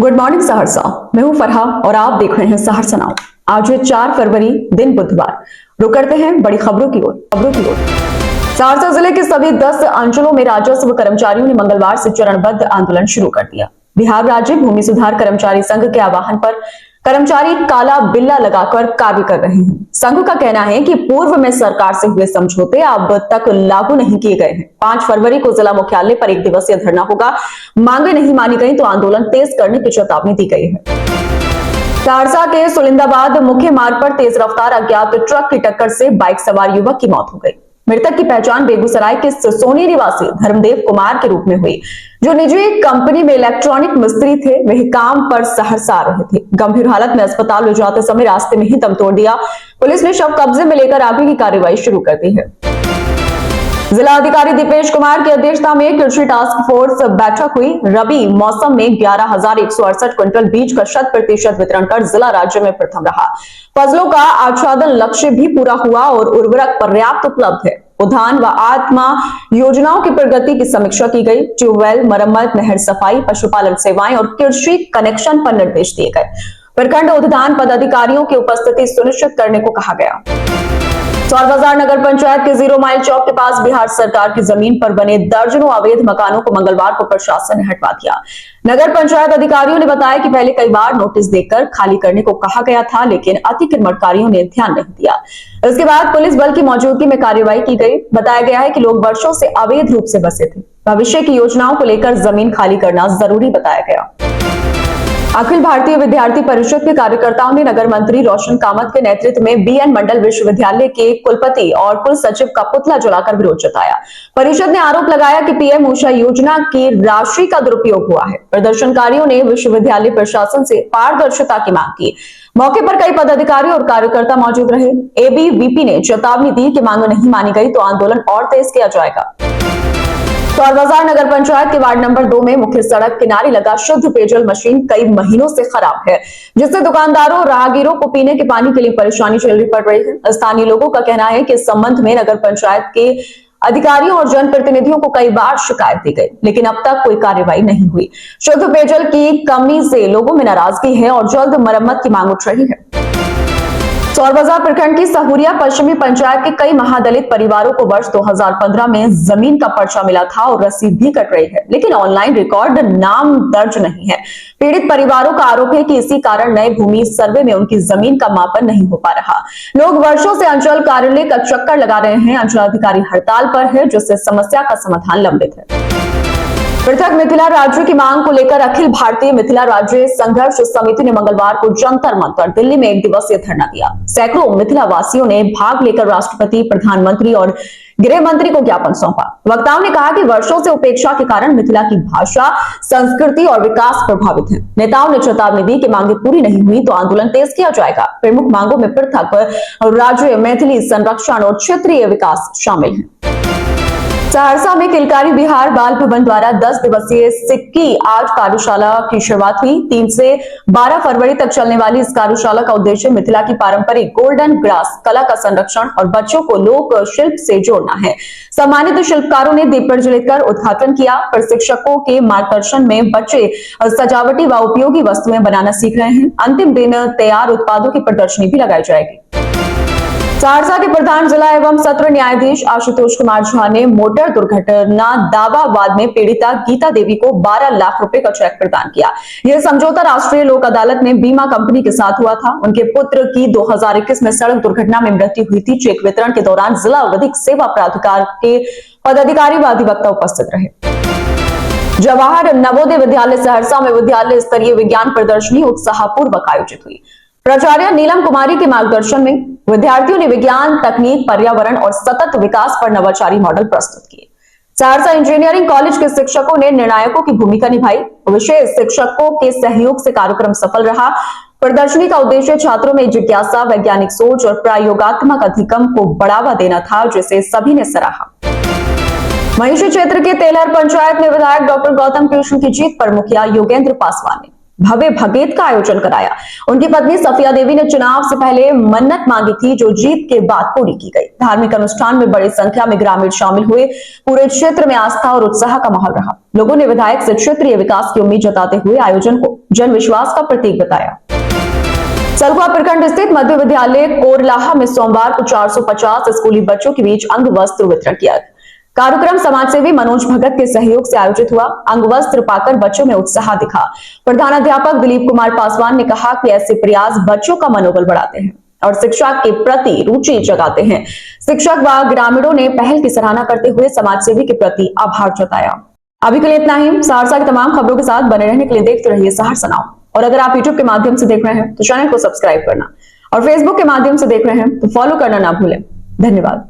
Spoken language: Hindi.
Good morning Saharsa. मैं हूं फरहा और आप देख रहे हैं सहरसा नाउ। आज है 4 फरवरी, दिन बुधवार। रुक करते हैं बड़ी खबरों की ओर। सहरसा जिले के सभी 10 अंचलों में राजस्व कर्मचारियों ने मंगलवार से चरणबद्ध आंदोलन शुरू कर दिया। बिहार राज्य भूमि सुधार कर्मचारी संघ के आह्वान पर कर्मचारी काला बिल्ला लगाकर कार्य कर रहे हैं। संघ का कहना है कि पूर्व में सरकार से हुए समझौते अब तक लागू नहीं किए गए हैं। 5 फरवरी को जिला मुख्यालय पर 1 दिवसीय धरना होगा। मांगे नहीं मानी गई तो आंदोलन तेज करने की चेतावनी दी गई है। सहरसा के सुलिंदाबाद मुख्य मार्ग पर तेज रफ्तार अज्ञात ट्रक की टक्कर से बाइक सवार युवक की मौत हो गई। मृतक की पहचान बेगूसराय के सोनी निवासी धर्मदेव कुमार के रूप में हुई, जो निजी कंपनी में इलेक्ट्रॉनिक मिस्त्री थे। वह काम पर सहरसा आ रहे थे। गंभीर हालत में अस्पताल ले जाते समय रास्ते में ही दम तोड़ दिया। पुलिस ने शव कब्जे में लेकर आगे की कार्रवाई शुरू कर दी है। जिला अधिकारी दीपेश कुमार की अध्यक्षता में कृषि टास्क फोर्स बैठक हुई। रबी मौसम में 11,168 क्विंटल बीज का 100% वितरण कर जिला राज्य में प्रथम रहा। फसलों का आच्छादन लक्ष्य भी पूरा हुआ और उर्वरक पर्याप्त उपलब्ध है। उद्यान व आत्मा योजनाओं की प्रगति की समीक्षा की गई। ट्यूबवेल मरम्मत, नहर सफाई, पशुपालन सेवाएं और कृषि कनेक्शन पर निर्देश दिए गए। प्रखंड उद्यान पदाधिकारियों की उपस्थिति सुनिश्चित करने को कहा गया। चौर बाजार नगर पंचायत के 0 माइल चौक के पास बिहार सरकार की जमीन पर बने दर्जनों अवैध मकानों को मंगलवार को प्रशासन ने हटवा दिया। नगर पंचायत अधिकारियों ने बताया कि पहले कई बार नोटिस देकर खाली करने को कहा गया था, लेकिन अतिक्रमणकारियों ने ध्यान नहीं दिया। इसके बाद पुलिस बल की मौजूदगी में कार्रवाई की गई। बताया गया है कि लोग वर्षों से अवैध रूप से बसे थे। भविष्य की योजनाओं को लेकर जमीन खाली करना जरूरी बताया गया। अखिल भारतीय विद्यार्थी परिषद के कार्यकर्ताओं ने नगर मंत्री रोशन कामत के नेतृत्व में बीएन मंडल विश्वविद्यालय के कुलपति और कुल सचिव का पुतला जलाकर विरोध जताया। परिषद ने आरोप लगाया कि पीएम ऊषा योजना की राशि का दुरुपयोग हुआ है। प्रदर्शनकारियों ने विश्वविद्यालय प्रशासन से पारदर्शिता की मांग की। मौके पर कई पदाधिकारी और कार्यकर्ता मौजूद रहे। एबीवीपी ने चेतावनी दी कि मांग नहीं मानी गई तो आंदोलन और तेज किया जाएगा। चौर बाजार नगर पंचायत के वार्ड नंबर 2 में मुख्य सड़क किनारे लगा शुद्ध पेयजल मशीन कई महीनों से खराब है, जिससे दुकानदारों और राहगीरों को पीने के पानी के लिए परेशानी झेलनी पड़ रही है। स्थानीय लोगों का कहना है कि इस संबंध में नगर पंचायत के अधिकारियों और जनप्रतिनिधियों को कई बार शिकायत दी गई, लेकिन अब तक कोई कार्रवाई नहीं हुई। शुद्ध पेयजल की कमी से लोगों में नाराजगी है और जल्द मरम्मत की मांग उठ रही है। चौर बाजार प्रखंड की सहुरिया पश्चिमी पंचायत के कई महादलित परिवारों को वर्ष 2015 में जमीन का पर्चा मिला था और रसीद भी कट रही है, लेकिन ऑनलाइन रिकॉर्ड नाम दर्ज नहीं है। पीड़ित परिवारों का आरोप है कि इसी कारण नए भूमि सर्वे में उनकी जमीन का मापन नहीं हो पा रहा। लोग वर्षों से अंचल कार्यालय का चक्कर लगा रहे हैं। अंचल अधिकारी हड़ताल पर है, जिससे समस्या का समाधान लंबित है। पृथक मिथिला राज्य की मांग को लेकर अखिल भारतीय मिथिला राज्य संघर्ष समिति ने मंगलवार को जंतर मंतर दिल्ली में 1 दिवसीय धरना दिया। सैकड़ों मिथिला वासियों ने भाग लेकर राष्ट्रपति, प्रधानमंत्री और गृह मंत्री को ज्ञापन सौंपा। वक्ताओं ने कहा कि वर्षों से उपेक्षा के कारण मिथिला की भाषा, संस्कृति और विकास प्रभावित है। नेताओं ने चेतावनी दी कि मांगे पूरी नहीं हुई तो आंदोलन तेज किया जाएगा। प्रमुख मांगों में पृथक राज्य, मैथिली संरक्षण और क्षेत्रीय विकास शामिल है। सहरसा में किलकारी बिहार बाल भवन द्वारा 10 दिवसीय सिक्की आर्ट कार्यशाला की शुरुआत हुई। 3 से 12 फरवरी तक चलने वाली इस कार्यशाला का उद्देश्य मिथिला की पारंपरिक गोल्डन ग्रास कला का संरक्षण और बच्चों को लोक शिल्प से जोड़ना है। सम्मानित शिल्पकारों ने दीप प्रज्वलित कर उद्घाटन किया। प्रशिक्षकों के मार्गदर्शन में बच्चे सजावटी व उपयोगी वस्तुएं बनाना सीख रहे हैं। अंतिम दिन तैयार उत्पादों की प्रदर्शनी भी लगाई जाएगी। सहरसा के प्रधान जिला एवं सत्र न्यायाधीश आशुतोष कुमार झा ने मोटर दुर्घटना दावा वाद में पीड़िता गीता देवी को 12 लाख रुपए का चेक प्रदान किया। यह समझौता राष्ट्रीय लोक अदालत में बीमा कंपनी के साथ हुआ था। उनके पुत्र की 2021 में सड़क दुर्घटना में मृत्यु हुई थी। चेक वितरण के दौरान जिला विधिक सेवा प्राधिकार के पदाधिकारी व अधिवक्ता उपस्थित रहे। जवाहर नवोदय विद्यालय सहरसा में विद्यालय स्तरीय विज्ञान प्रदर्शनी उत्साहपूर्वक आयोजित हुई। प्राचार्य नीलम कुमारी के मार्गदर्शन में विद्यार्थियों ने विज्ञान, तकनीक, पर्यावरण और सतत विकास पर नवाचारी मॉडल प्रस्तुत किए। सहरसा इंजीनियरिंग कॉलेज के शिक्षकों ने निर्णायकों की भूमिका निभाई। विशेष शिक्षकों के सहयोग से कार्यक्रम सफल रहा। प्रदर्शनी का उद्देश्य छात्रों में जिज्ञासा, वैज्ञानिक सोच और प्रयोगात्मक अधिगम को बढ़ावा देना था, जिसे सभी ने सराहा। महिषी क्षेत्र के तेलहर पंचायत में विधायक डॉक्टर गौतम कृष्ण की जीत पर मुखिया योगेंद्र पासवान ने भव्य भगेत का आयोजन कराया। उनकी पत्नी सफिया देवी ने चुनाव से पहले मन्नत मांगी थी, जो जीत के बाद पूरी की गई। धार्मिक अनुष्ठान में बड़ी संख्या में ग्रामीण शामिल हुए। पूरे क्षेत्र में आस्था और उत्साह का माहौल रहा। लोगों ने विधायक से क्षेत्रीय विकास की उम्मीद जताते हुए आयोजन को जन विश्वास का प्रतीक बताया। सलखुआ प्रखंड स्थित मध्य विद्यालय कोरलाहा में सोमवार को 450 स्कूली बच्चों के बीच अंग वस्त्र वितरण किया। कार्यक्रम समाजसेवी मनोज भगत के सहयोग से आयोजित हुआ। अंग वस्त्र पाकर बच्चों में उत्साह दिखा। प्रधानाध्यापक दिलीप कुमार पासवान ने कहा कि ऐसे प्रयास बच्चों का मनोबल बढ़ाते हैं और शिक्षा के प्रति रुचि जगाते हैं। शिक्षक व ग्रामीणों ने पहल की सराहना करते हुए समाजसेवी के प्रति आभार जताया। अभी के लिए इतना ही। सहरसा की तमाम खबरों के साथ बने रहने के लिए देखते रहिए सहरसा नाउ। और अगर आप यूट्यूब के माध्यम से देख रहे हैं तो चैनल को सब्सक्राइब करना और फेसबुक के माध्यम से देख रहे हैं तो फॉलो करना ना भूलें। धन्यवाद।